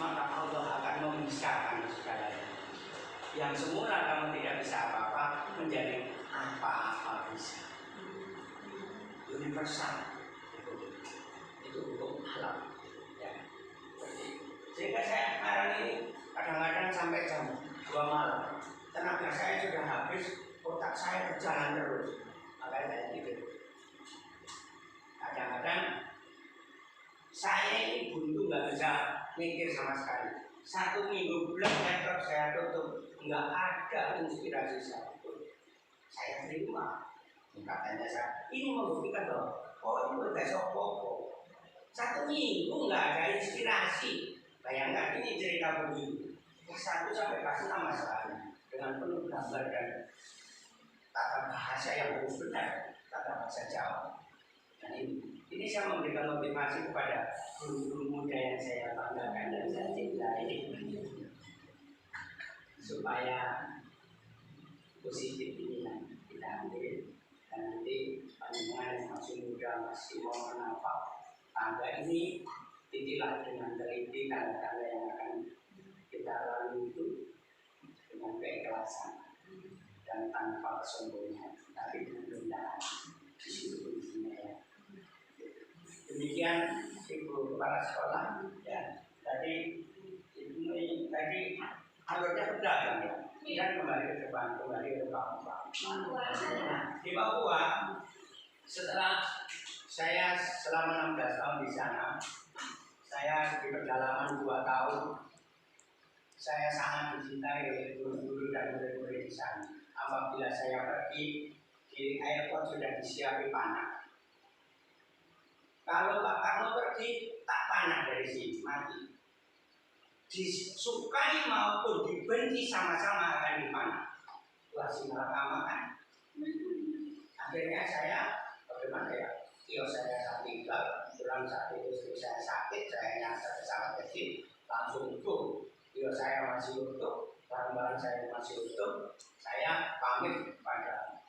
maka Allah akan memisahkan segalanya. Yang semula kamu tidak bisa apa-apa menjadi apa-apa bisa. Universal itu hukum alam ya. Sehingga saya sekarang ini kadang-kadang sampai jam 2 malam tenaga saya sudah habis, otak saya berjalan terus, makanya saya tidur. Kadang-kadang saya ini buntu, nggak bisa mikir sama sekali. 1 minggu bulan laptop saya tutup, nggak ada inspirasi satupun. Saya terima. Katanya saya, ini membuktikan loh, oh ini udah sopo. 1 minggu nggak ada inspirasi. Bayangkan ini cerita begitu. Kelas 1 sampai kelas 6 masalahnya dengan penuh gambar dan tata bahasa yang harus benar, tata bahasa Jawa. Dan ini saya memberikan motivasi kepada guru-guru muda yang saya banggakan dan saya cintai supaya positif ini kita ambil. Dan nanti panjenengan yang masih muda masih mau menapak tangga ini, titilah dengan teliti tanda-tanda yang akan kita lalui itu dengan keikhlasan dan tanpa kesombongan, tapi dengan rendahan. Di situ kuncinya ya. Demikian Ibu Kepala Sekolah ya. Tadi anggotanya sudah kan ya. Dan kembali ke depan, kembali ke Papua. Nah, di Papua setelah saya selama 16 tahun di sana, saya di perjalanan 2 tahun, saya sangat dicintai oleh guru-guru dan murid-murid di sana. Apabila saya pergi di airport sudah disiapin panah. Kalau Pak Karno pergi, tak panah dari sini, mati. Disukai maupun dibenci sama-sama akan dipanah. Wah, simalakama kan. Akhirnya saya, bagaimana ya? Saya tinggal, pulang saat itu saya sakit, saya nyasar pesawat kecil, langsung utuh. Saya masih utuh, barang-barang saya masih utuh. Saya pamit pada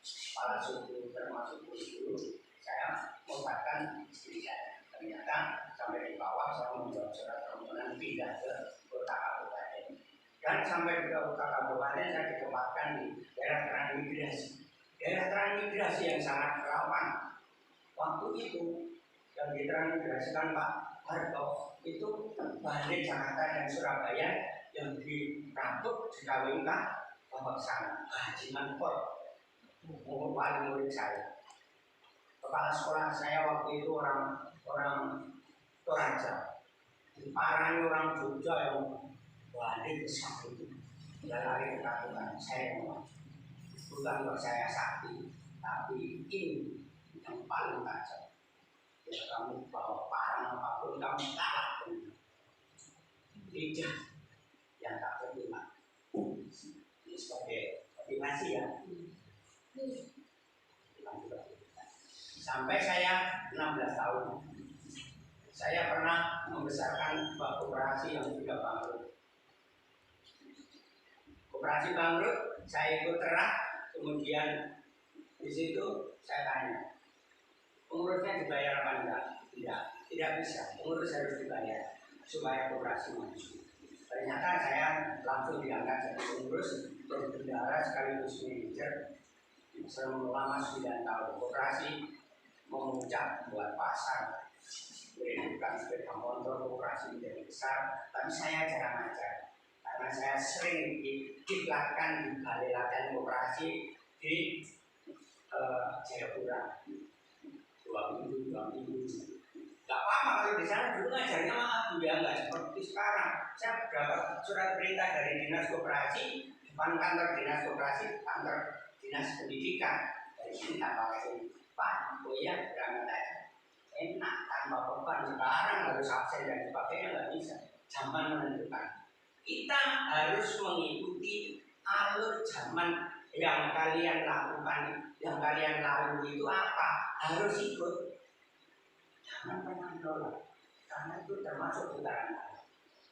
kepala suku termasuk guru, saya membuatkan istri saya. Ternyata sampai di bawah saya membuat surat permohonan pindah ke kota kabupaten. Dan sampai ke kota kabupaten saya ditempatkan di daerah transmigrasi. Daerah transmigrasi yang sangat rawan. Waktu itu yang ditransmigrasikan Pak Harto itu balik Jakarta dan Surabaya yang dirampok dikawinkan Bapak sana Haji Manpor, umur paling murid saya. Kepala sekolah saya waktu itu orang Toraja, diparani orang Jogja yang balik besar itu. Dia lari ketakutan, saya mau. Bukan kalau saya sakti, tapi ini yang paling tajam. Ya kamu bawa parang apapun kamu kalah dengan lidah yang tak terima. Ini sebagai motivasi ya. Sampai saya 16 tahun, saya pernah membesarkan sebuah koperasi yang sudah bangkrut. Koperasi bangkrut, saya ikut terak, kemudian di situ saya tanya, pengurusnya dibayar apa enggak? Tidak bisa. Pengurus harus dibayar supaya koperasi maju. Ternyata saya langsung diangkat jadi pengurus, berbendara sekaligus manajer selama 9 tahun. Koperasi memuncak buat pasar, bukan sepeda motor, koperasi menjadi besar. Tapi saya jarang ajar karena saya sering diklatkan di balai latihan koperasi di Jayapura. 2 minggu. Gak apa-apa kalau di sana dulu ngajarnya maaf ya, nggak seperti sekarang. Saya dapat surat perintah dari dinas koperasi, depan kantor dinas koperasi, kantor dinas pendidikan. Dari sini tak pakai Pak, ya berangkat aja. Enak tanpa beban. Sekarang harus absen dan sebagainya nggak bisa. Zaman menentukan. Kita harus mengikuti alur zaman yang kalian lakukan, yang kalian lalui itu apa? Harus ikut. Jangan pernah menolak, karena itu termasuk putaran.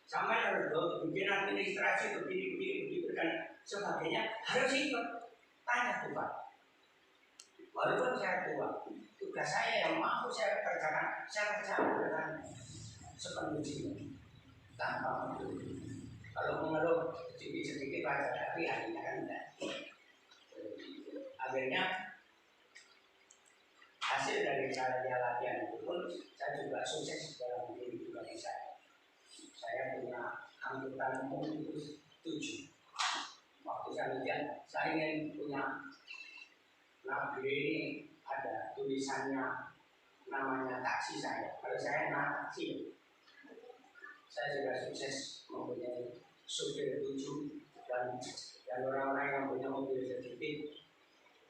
Sampai harus bikin administrasi begini dan sebagainya, harus ikut. Tanya tuh Pak. Walaupun saya tua, tugas saya yang mampu saya kerjakan, saya kerjakan dengan sepenuh jiwa. tanpa mengeluh. Kalau mengeluh sedikit-sedikit wajar, tapi akhirnya kan enggak. Akhirnya hasil dari latihan itu pun saya juga sukses dalam diri pribadi saya. Saya punya angkutan umum itu 7. Waktu saya ujian, saya ingin punya nabi ini ada tulisannya namanya taksi saya. Kalau saya naik taksi, saya sudah sukses mempunyai supir 7 dan orang-orang yang punya mobil sedikit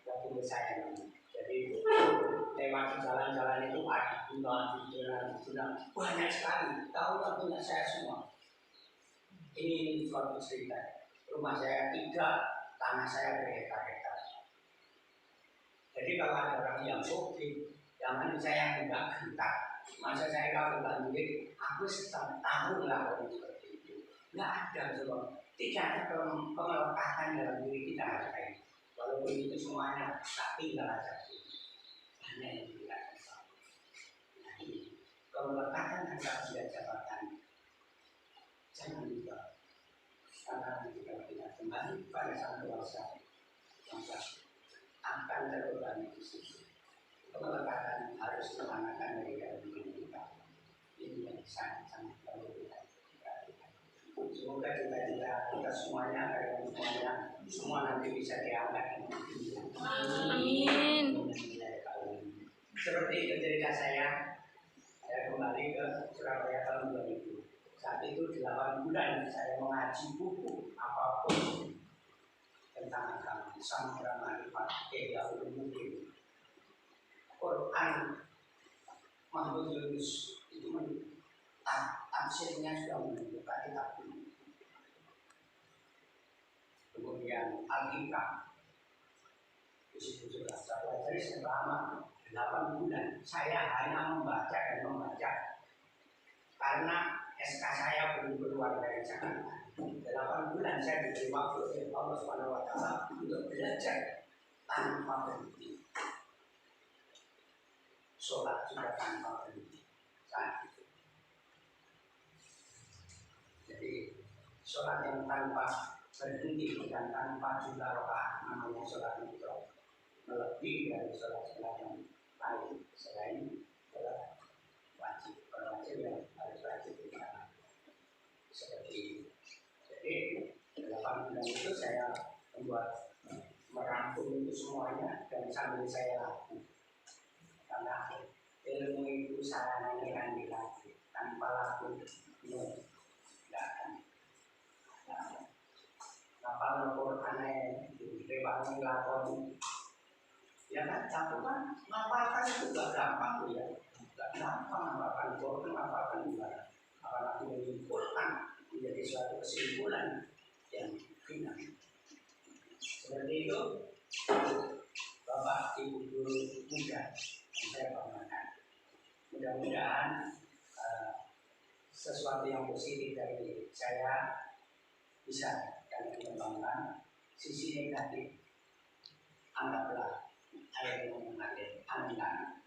waktu saya. Jadi lewat jalan-jalan itu ada guna banyak sekali. Tahu tak punya saya semua. Ini suatu cerita. Rumah saya 3, tanah saya berhektar-hektar. Jadi kalau ada orang yang sopir, jangan saya enggak gentar. Masa saya kalau bantuin, aku setahun tahun lah orang seperti itu. Enggak ada semua. Tidak ada pemelekatan dalam diri kita hari. Walaupun itu semuanya tak tinggal aja. Hanya yang tidak bisa. Nah ini pemelekatan antara dia jabatan. Jangan lupa. Karena jika kita kembali pada sang kuasa, maka akan terbebani di situ. Pemelekatan harus dilaksanakan dari dalam diri kita. Ini yang sangat-sangat perlu kita perhatikan. Semoga cita-cita kita semuanya, semua nanti bisa diangkat. Amin. Seperti itu cerita saya kembali ke Surabaya tahun 2000. Saat itu 8 bulan saya mengaji buku apapun tentang agama, samudra marifat, Ihya Ulumuddin, Quran, Mahfudz Yunus itu tafsirnya sudah menentukan kitab ini. Kemudian Al-Hikam, di situ sudah saya pelajari selama 8 bulan. Saya hanya membaca dan membaca karena SK saya belum keluar dari Jakarta. 8 bulan saya diberi waktu oleh Allah SWT untuk belajar tanpa berhenti. Sholat juga tanpa berhenti saat itu. Jadi sholat yang tanpa berhenti dan tanpa juga rokaat namanya sholat itu melebihi dari sholat-sholat yang lain selain sholat wajib. Kalau wajib yang harus wajib kita seperti ini. Jadi 8 bulan itu saya membuat merangkum itu semuanya dan sambil saya lakukan. Karena ilmu itu saya nantikan dilatih tanpa laku tidak akan. Kapal Quran direwangi lakon. Ya kan, satu kan ngapalkan itu gak gampang ya. Gak gampang ngapalkan Quran, ngapalkan juga. Apalagi menyimpulkan menjadi suatu kesimpulan yang final. Seperti itu, Bapak Ibu guru muda yang saya banggakan. Mudah-mudahan sesuatu yang positif dari saya bisa kalian kembangkan. Sisi negatif, anggaplah air yang mengalir, aminkan.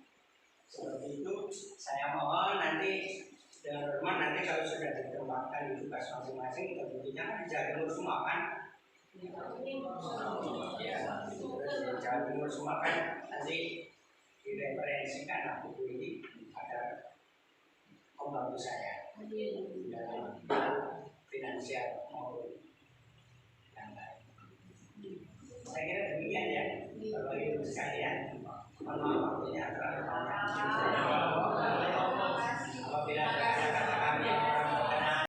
Seperti itu, saya mohon nanti dengan hormat nanti kalau sudah dikembangkan di tugas masing-masing, tentunya kan di Jawa Timur semua kan? Ya, di Jawa Timur semua kan nanti direferensikan buku ini agar membantu saya dalam finansial.